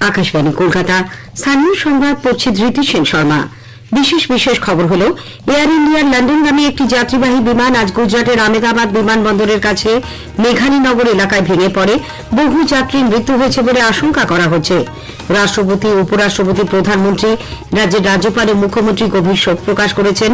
আকাশবাণী কলকাতা। স্থানীয় সংবাদ পড়ছে ধৃতি সেন শর্মা। বিশেষ খবর হলো, এয়ার ইন্ডিয়ার লন্ডনগামী একটি যাত্রীবাহী বিমান আজ গুজরাটের আহমেদাবাদ বিমানবন্দরের কাছে মেঘানীনগর এলাকায় ভেঙে পড়ে বহু যাত্রীর মৃত্যু হয়েছে বলে আশঙ্কা করা হচ্ছে। রাষ্ট্রপতি, উপরাষ্ট্রপতি, প্রধানমন্ত্রী, রাজ্যের রাজ্যপাল ও মুখ্যমন্ত্রী গভীর শোক প্রকাশ করেছেন।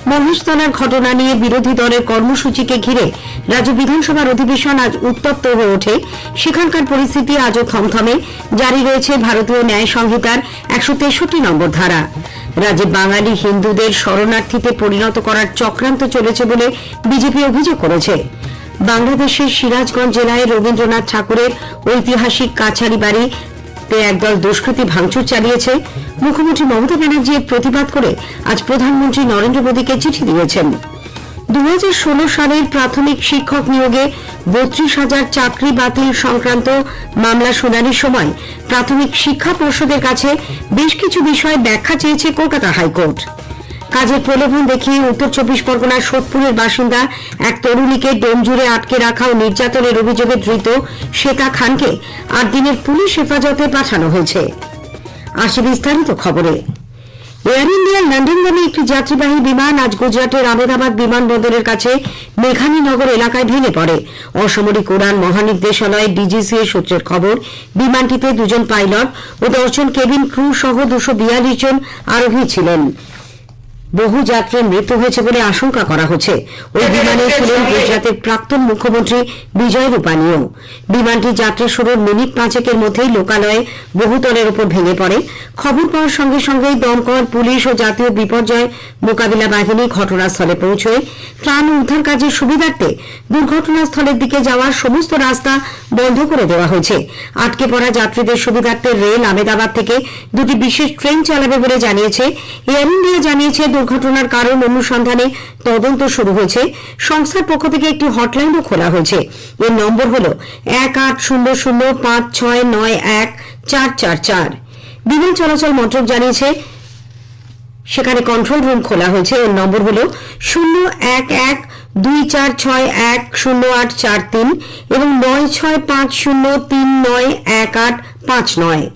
মহেশতলার ঘটনা নিয়ে বিরোধী দলের কর্মসূচিকে ঘিরে রাজ্য বিধানসভার অধিবেশন আজ উত্তপ্ত হয়ে ওঠে। সেখানকার পরিস্থিতি আজও থমথমে। জারি রয়েছে ভারতীয় ন্যায় সংহিতার 163 নম্বর ধারা। রাজ্যে বাঙালি হিন্দুদের শরণার্থীতে পরিণত করার চক্রান্ত চলেছে বলে বিজেপি অভিযোগ করেছে। বাংলাদেশের সিরাজগঞ্জ জেলায় রবীন্দ্রনাথ ঠাকুরের ঐতিহাসিক কাছারি বাড়ি একদল দুষ্কৃতী ভাঙচুর চালিয়েছে। মুখ্যমন্ত্রী মমতা ব্যানার্জি এর প্রতিবাদ করে আজ প্রধানমন্ত্রী নরেন্দ্র মোদীকে চিঠি দিয়েছেন। 2016 সালের প্রাথমিক শিক্ষক নিয়োগে 32,000 চাকরি বাতিল সংক্রান্ত মামলা শুনানির সময় প্রাথমিক শিক্ষা পর্ষদের কাছে বেশ কিছু বিষয় ব্যাখ্যা চেয়েছে কলকাতা হাইকোর্ট। কাজের প্রলোভন দেখিয়ে উত্তর 24 পরগনার সোদপুরের বাসিন্দা এক তরুণীকে ডোমজুড়ে আটকে রাখা ও নির্যাতনের অভিযোগে ধৃত শ্বেতা খানকে 8 দিনের পুলিশ হেফাজতে পাঠানো হয়েছে। আসে বিস্তারিত খবরে। এয়ার ইন্ডিয়ার লন্ডনগামী একটি যাত্রীবাহী বিমান আজ গুজরাটের আহমেদাবাদ বিমানবন্দরের কাছে মেঘানীনগর এলাকায় ভেঙে পড়ে। অসামরিক উড়ান মহানির্দেশালয় ডিজিসিএ সূত্রের খবর, বিমানটিতে 2 জন পাইলট ও 10 জন কেবিন ক্রু সহ 242 জন আরোহী ছিলেন। বহু যাত্রীর মৃত্যু হয়েছে বলে আশঙ্কা করা হচ্ছে। ওই বিমানে ছিলেন গুজরাটের প্রাক্তন মুখ্যমন্ত্রী বিজয় রূপানীও। বিমানটি যাত্রা শুরুর মিনিট 5 মধ্যেই লোকালয়ে বহুতলের উপর ভেঙে পড়ে। খবর পাওয়ার সঙ্গে সঙ্গেই দমকল, পুলিশ ও জাতীয় বিপর্যয় মোকাবিলা বাহিনী ঘটনাস্থলে পৌঁছয়। ত্রাণ উদ্ধার কাজের সুবিধার্থে দুর্ঘটনাস্থলের দিকে যাওয়ার সমস্ত রাস্তা বন্ধ করে দেওয়া হয়েছে। আটকে পড়া যাত্রীদের সুবিধার্থে রেল আহমেদাবাদ থেকে 2টি বিশেষ ট্রেন চালাবে বলে জানিয়েছে। এয়ার ইন্ডিয়া জানিয়েছে দুর্ঘটনার কারণ অনুসন্ধানে তদন্ত শুরু হয়েছে। সংস্থার পক্ষ থেকে একটি হটলাইনও খোলা হয়েছে। এর নম্বর হল 180056914444। বিমান চলাচল মন্ত্রক জানিয়েছে সেখানে কন্ট্রোল রুম খোলা হয়েছে। এর নম্বর হল 01124610843 এবং 9650391859।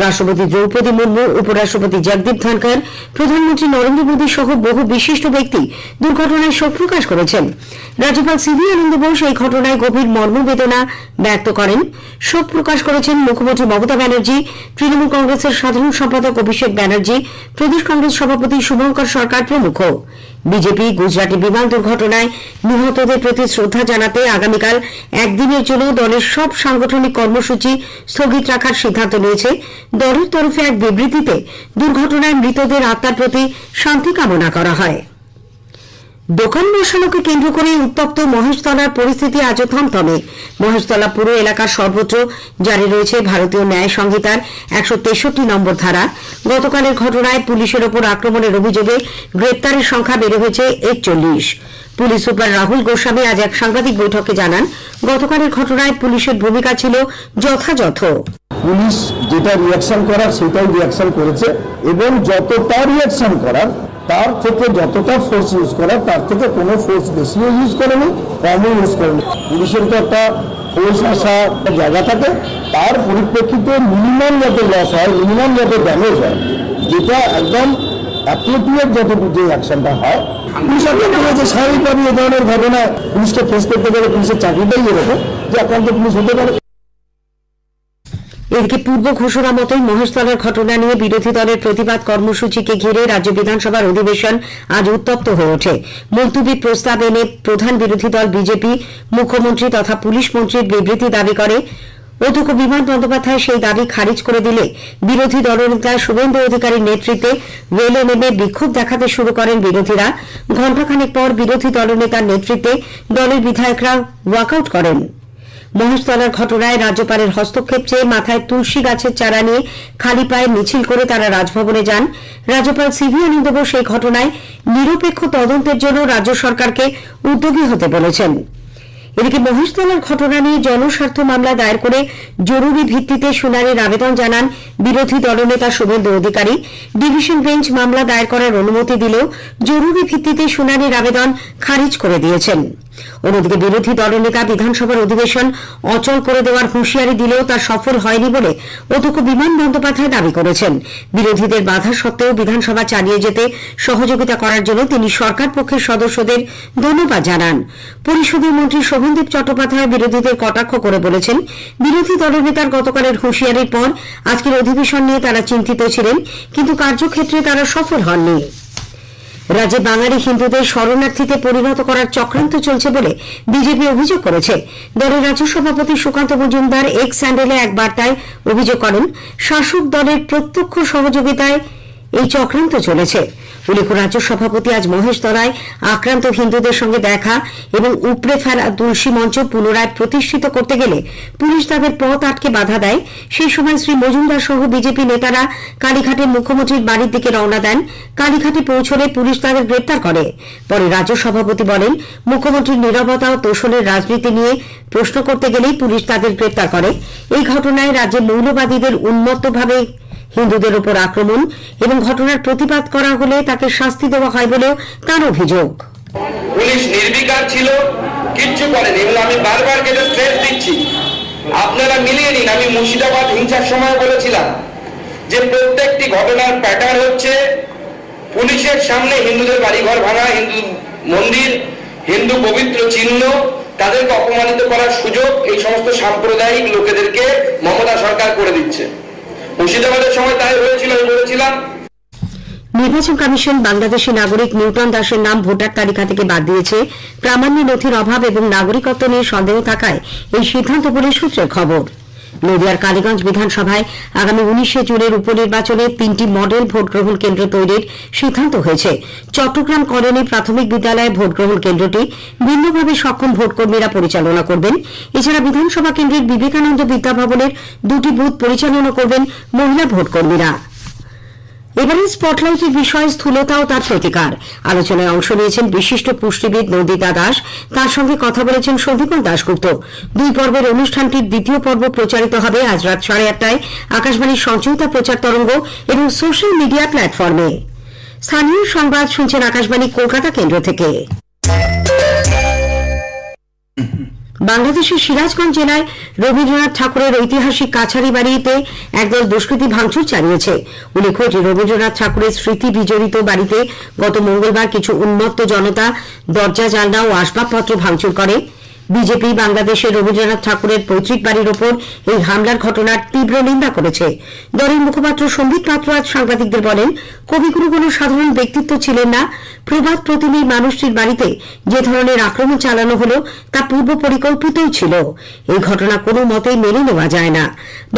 রাষ্ট্রপতি দ্রৌপদী মুর্মু, উপরাষ্ট্রপতি জগদীপ ধনখড়, প্রধানমন্ত্রী নরেন্দ্র মোদী সহ বহু বিশিষ্ট ব্যক্তি দুর্ঘটনায় শোক প্রকাশ করেছেন। রাজ্যপাল সিভি আনন্দ বোস এই ঘটনায় গভীর মর্মবেদনা ব্যক্ত করেন। শোক প্রকাশ করেছেন মুখ্যমন্ত্রী মমতা ব্যানার্জি, তৃণমূল কংগ্রেসের সাধারণ সম্পাদক অভিষেক ব্যানার্জি, প্রদেশ কংগ্রেস সভাপতি শুভঙ্কর সরকার প্রমুখ। বিজেপি গুজরাটে বিমান দুর্ঘটনায় নিহতদের প্রতি শ্রদ্ধা জানাতে আগামীকাল একদিনের জন্য দলের সব সাংগঠনিক কর্মসূচি স্থগিত রাখার সিদ্ধান্ত নিয়েছে। দলের তরফে এক বিবৃতিতে দুর্ঘটনায় মৃতদের আত্মার প্রতি শান্তি কামনা করা হয়। দোকান বসানোকে কেন্দ্র করে উত্তপ্ত মহেশতলার পরিস্থিতি আজও থমথমে। মহেশতলা পুরো এলাকার সর্বত্র জারি রয়েছে ভারতীয় ন্যায় সংহিতার 163 নম্বর ধারা। গতকালের ঘটনায় পুলিশের ওপর আক্রমণের অভিযোগে গ্রেপ্তারের সংখ্যা বেড়ে হয়েছে 41। পুলিশ সুপার রাহুল গোস্বামী আজ এক সাংবাদিক বৈঠকে জানান, গতকালের ঘটনায় পুলিশের ভূমিকা ছিল যথাযথ। পুলিশ যেটা রিয়াকশন করার সেটাই রিয়াকশন করেছে এবং যতটা রিয়াকশন করার তার থেকে যতটা ফোর্স ইউজ করার তার থেকে কোনো ফোর্স বেশিও ইউজ করেনি, কমও ইউজ করেনি। পুলিশের তো একটা ফোর্স আসা জায়গা থাকে, তার পরিপ্রেক্ষিতে মিনিমাম যাতে লস হয়, মিনিমাম যাতে ড্যামেজ হয়, যেটা একদম অ্যাপ্রোপ্রিয়েট যতটুকু যে অ্যাকশনটা হয়। পুলিশ যে স্বাভাবিকভাবে এ ধরনের ঘটনায় পুলিশকে ফেস করতে গেলে পুলিশের চাকরিটাই এরকম যে আক্রান্ত পুলিশ হতে পারে। এদিকে পূর্ব ঘোষণা মতোই মহেশতলার ঘটনা নিয়ে বিরোধী দলের প্রতিবাদ কর্মসূচিকে ঘিরে রাজ্য বিধানসভার অধিবেশন আজ উত্তপ্ত হয়ে ওঠে। মুলতুবির প্রস্তাব এনে প্রধান বিরোধী দল বিজেপি মুখ্যমন্ত্রী তথা পুলিশ মন্ত্রীর বিবৃতি দাবি করে। অধ্যক্ষ বিমান বন্দ্যোপাধ্যায় সেই দাবি খারিজ করে দিলে বিরোধী দলনেতা শুভেন্দু অধিকারীর নেতৃত্বে রেলে নেমে বিক্ষোভ দেখাতে শুরু করেন বিরোধীরা। ঘণ্টাখানেক পর বিরোধী দলনেতার নেতৃত্বে দলের বিধায়করা ওয়াকআউট করেন। মহেশতলার ঘটনায় রাজ্যপালের হস্তক্ষেপ চেয়ে মাথায় তুলসী গাছের চারা নিয়ে খালি পায়ে মিছিল করে তারা রাজভবনে যান। রাজ্যপাল সিভি আনন্দ বোস এই ঘটনায় নিরপেক্ষ তদন্তের জন্য রাজ্য সরকারকে উদ্যোগী হতে বলেছেন। এদিকে মহেশতলার ঘটনা নিয়ে জনস্বার্থ মামলা দায়ের করে জরুরি ভিত্তিতে শুনানির আবেদন জানান বিরোধী দলনেতা শুভেন্দু অধিকারী। ডিভিশন বেঞ্চ মামলা দায়ের করার অনুমতি দিলেও জরুরি ভিত্তিতে শুনানির আবেদন খারিজ করে দিয়েছেন। অন্যদিকে বিরোধী দলনেতা বিধানসভার অধিবেশন অচল করে দেওয়ার হুঁশিয়ারি দিলেও তা সফল হয়নি বলে অধ্যক্ষ বিমান বন্দ্যোপাধ্যায় দাবি করেছেন। বিরোধীদের বাধা সত্ত্বেও বিধানসভা চালিয়ে যেতে সহযোগিতা করার জন্য তিনি সরকার পক্ষের সদস্যদের ধন্যবাদ জানান। পরিষদীয় মন্ত্রী শোভনদেব চট্টোপাধ্যায় বিরোধীদের কটাক্ষ করে বলেছেন, বিরোধী দলনেতার গতকালের হুঁশিয়ারির পর আজকের অধিবেশন নিয়ে তারা চিন্তিত ছিলেন, কিন্তু কার্যক্ষেত্রে তারা সফল হননি। রাজ্যে বাঙালি হিন্দুদের শরণার্থীতে পরিণত করার চক্রান্ত চলছে বলে বিজেপি অভিযোগ করেছে। দলের রাজ্য সভাপতি সুকান্ত মজুমদার এক্স হ্যান্ডেলে এক বার্তায় অভিযোগ করেন, শাসক দলের প্রত্যক্ষ সহযোগিতায় এই চক্রান্ত চলেছে। উল্লেখ্য, রাজ্য সভাপতি আজ মহেশতলায় আক্রান্ত হিন্দুদের সঙ্গে দেখা এবং উপড়ে ফেলা তুলসী মঞ্চ পুনরায় প্রতিষ্ঠিত করতে গেলে পুলিশ তাদের পথ আটকে বাধা দেয়। সেই সময় শ্রী মজুমদার সহ বিজেপি নেতারা কালীঘাটে মুখ্যমন্ত্রীর বাড়ির দিকে রওনা দেন। কালীঘাটে পৌঁছলে পুলিশ তাদের গ্রেপ্তার করে। পরে রাজ্য সভাপতি বলেন, মুখ্যমন্ত্রীর নীরবতা ও তোষণের রাজনীতি নিয়ে প্রশ্ন করতে গেলেই পুলিশ তাদের গ্রেপ্তার করে। এই ঘটনায় রাজ্যে মৌলবাদীদের উন্মত্তভাবে হিন্দুদের উপর আক্রমণ এবং ঘটনার প্রতিবাদ করা হলে তাকে শাস্তি দেওয়া হয় বলেও তার অভিযোগ। পুলিশ নির্বিকার ছিল, কিচ্ছু করেনি এবং আমি বারবার যেটা স্ট্রেস দিচ্ছি, আপনারা মিলিয়ে নিন। আমি মুর্শিদাবাদ হিংসার সময় বলেছিলাম যে প্রত্যেকটি ঘটনার প্যাটার্ন হচ্ছে পুলিশের সামনে হিন্দুদের বাড়িঘর ভাঙা, হিন্দু মন্দির, হিন্দু পবিত্র চিহ্ন, তাদেরকে অপমানিত করার সুযোগ এই সমস্ত সাম্প্রদায়িক লোকেদেরকে মমতা সরকার করে দিচ্ছে। মুর্শিদাবাদের সময় তাই হয়েছিল, আমি বলেছিলাম। নির্বাচন কমিশন বাংলাদেশী নাগরিক নিউটন দাসের নাম ভোটার তালিকা থেকে বাদ দিয়েছে। প্রামাণ্য নথির অভাব এবং নাগরিকত্ব নিয়ে সন্দেহ থাকায় এই সিদ্ধান্ত বলে সূত্রের খবর। নদিয়ার কালীগঞ্জ বিধানসভায় আগামী 19শে জুনের উপনির্বাচনে 3টি মডেল ভোটগ্রহণ কেন্দ্র তৈরির সিদ্ধান্ত হয়েছে। চট্টগ্রাম কলোনি প্রাথমিক বিদ্যালয়ে ভোটগ্রহণ কেন্দ্রটি ভিন্নভাবে সক্ষম ভোটকর্মীরা পরিচালনা করবেন। এছাড়া বিধানসভা কেন্দ্রের বিবেকানন্দ বিদ্যাভবনের 2টি বুথ পরিচালনা করবেন মহিলা ভোটকর্মীরা। এবারে স্পটলাইটের বিষয় স্থূলতা ও তার প্রতিকার। আলোচনায় অংশ নিয়েছেন বিশিষ্ট পুষ্টিবিদ নন্দিতা দাস, তার সঙ্গে কথা বলেছেন সন্দীপন দাশগুপ্ত। 2 পর্বের অনুষ্ঠানটির দ্বিতীয় পর্ব প্রচারিত হবে আজ রাত 8:30টায় আকাশবাণীর সঞ্চয়িতা প্রচার তরঙ্গ এবং সোশ্যাল মিডিয়া প্ল্যাটফর্মে। স্থানীয় সংবাদ শুনছেন আকাশবাণী কলকাতা কেন্দ্র থেকে। বাংলাদেশের সিরাজগঞ্জ জেলায় রবীন্দ্রনাথ ঠাকুরের ঐতিহাসিক কাছারি বাড়িতে একদল দুষ্কৃতী ভাঙচুর চালিয়েছে। উল্লেখ্য, রবীন্দ্রনাথ ঠাকুরের স্মৃতি বিজড়িত বাড়িতে গত মঙ্গলবার কিছু উন্মত্ত জনতা দরজা, জানলা ও আসবাবপত্র ভাঙচুর করে। বিজেপি বাংলাদেশের রবীন্দ্রনাথ ঠাকুরের পৈতৃক বাড়ির ওপর এই হামলার ঘটনার তীব্র নিন্দা করেছে। দলের মুখপাত্র সম্বিত পাত্র আজ সাংবাদিকদের বলেন, কবিগুরু কোনো সাধারণ ব্যক্তিত্ব ছিলেন না। প্রবাদ প্রতিমী মানুষটির বাড়িতে যে ধরনের আক্রমণ চালানো হলো তা পূর্ব পরিকল্পিতই ছিল। এই ঘটনা কোনো মতেই মেনে নেওয়া যায় না।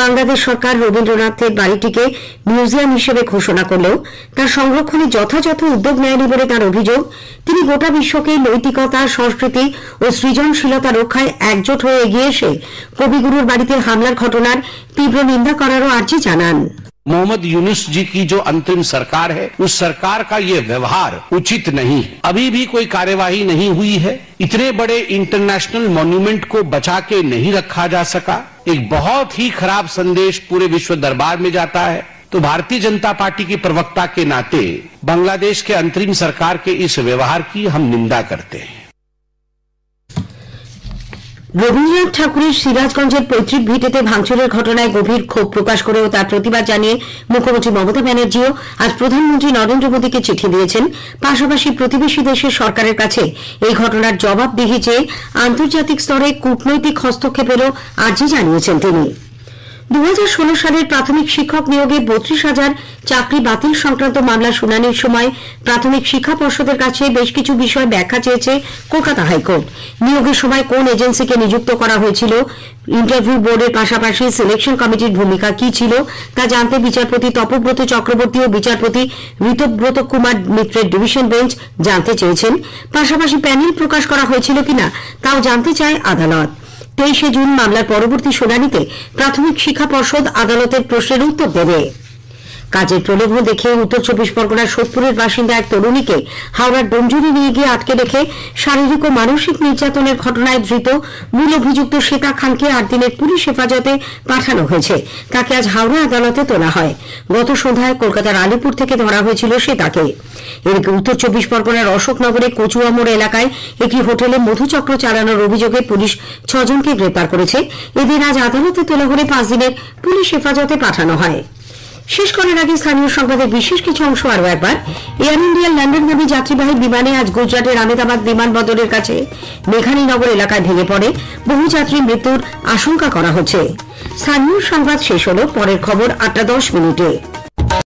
বাংলাদেশ সরকার রবীন্দ্রনাথের বাড়িটিকে মিউজিয়াম হিসেবে ঘোষণা করলেও তার সংরক্ষণে যথাযথ উদ্যোগ নেয়নি বলে তার অভিযোগ। তিনি গোটা বিশ্বকে নৈতিকতা, সংস্কৃতি ও সৃজনশীলতা রক্ষায় একজোট হয়ে এগিয়ে এসে কবিগুরুর বাড়িতে হামলার ঘটনার তীব্র নিন্দা করারও আর্জি জানান। मोहम्मद यूनुस जी की जो अंतरिम सरकार है, उस सरकार का ये व्यवहार उचित नहीं है। अभी भी कोई कार्यवाही नहीं हुई है। इतने बड़े इंटरनेशनल मॉन्यूमेंट को बचा के नहीं रखा जा सका। एक बहुत ही खराब संदेश पूरे विश्व दरबार में जाता है। तो भारतीय जनता पार्टी की प्रवक्ता के नाते बांग्लादेश के अंतरिम सरकार के इस व्यवहार की हम निंदा करते हैं। রবীন্দ্রনাথ ঠাকুরের সিরাজগঞ্জের পৈতৃক ভিটেতে ভাঙচুরের ঘটনায় গভীর ক্ষোভ প্রকাশ করেও তার প্রতিবাদ জানিয়ে মুখ্যমন্ত্রী মমতা ব্যানার্জিও আজ প্রধানমন্ত্রী নরেন্দ্র মোদীকে চিঠি দিয়েছেন। পাশাপাশি প্রতিবেশী দেশের সরকারের কাছে এই ঘটনার জবাবদিহি চেয়ে আন্তর্জাতিক স্তরে কূটনৈতিক হস্তক্ষেপেরও আর্জি জানিয়েছেন তিনি। 2016 সালের প্রাথমিক শিক্ষক নিয়োগে 32,000 চাকরি বাতিল সংক্রান্ত মামলা শুনানির সময় প্রাথমিক শিক্ষা পর্ষদের কাছে বেশ কিছু বিষয় ব্যাখ্যা চেয়েছে কলকাতা হাইকোর্ট। নিয়োগের সময় কোন এজেন্সিকে নিযুক্ত করা হয়েছিল, ইন্টারভিউ বোর্ডের পাশাপাশি সিলেকশন কমিটির ভূমিকা কি ছিল তা জানতে বিচারপতি তপব্রত চক্রবর্তী ও বিচারপতি ঋতব্রত কুমার মিত্রের ডিভিশন বেঞ্চ জানতে চেয়েছেন। পাশাপাশি প্যানেল প্রকাশ করা হয়েছিল কিনা তাও জানতে চায় আদালত। 23শে জুন মামলার পরবর্তী শুনানিতে প্রাথমিক শিক্ষা পর্ষদ আদালতের প্রশ্নের উত্তর দেবে। কাজের প্রলোভন দেখে উত্তর 24 পরগনার সোদপুরের বাসিন্দা এক তরুণীকে হাওড়ার ডোমজুরি নিয়ে গিয়ে আটকে রেখে শারীরিক ও মানসিক নির্যাতনের ঘটনায় ধৃত মূল অভিযুক্ত শ্বেতা খানকে 8 দিনের পুলিশ হেফাজতে পাঠানো হয়েছে। তাকে আজ হাওড়া আদালতে তোলা হয়। গত সন্ধ্যায় কলকাতার আলিপুর থেকে ধরা হয়েছিল শ্বেতাকে। এদিকে উত্তর 24 পরগনার অশোকনগরে কচুয়া মোড় এলাকায় একটি হোটেলে মধুচক্র চালানোর অভিযোগে পুলিশ 6 জনকে গ্রেপ্তার করেছে। এদের আজ আদালতে তোলা হলে 5 দিনের পুলিশ হেফাজতে পাঠানো হয়। শেষ করার আগে স্থানীয় সংবাদের বিশেষ কিছু অংশ আরও একবার। এয়ার ইন্ডিয়ার লন্ডনগামী যাত্রীবাহী বিমানে আজ গুজরাটের আহমেদাবাদ বিমানবন্দরের কাছে মেঘানীনগর এলাকায় ভেঙে পড়ে বহু যাত্রী মৃত্যুর আশঙ্কা করা হচ্ছে। স্থানীয় সংবাদ শেষ হল। পরের খবর 8টা 10 মিনিটে।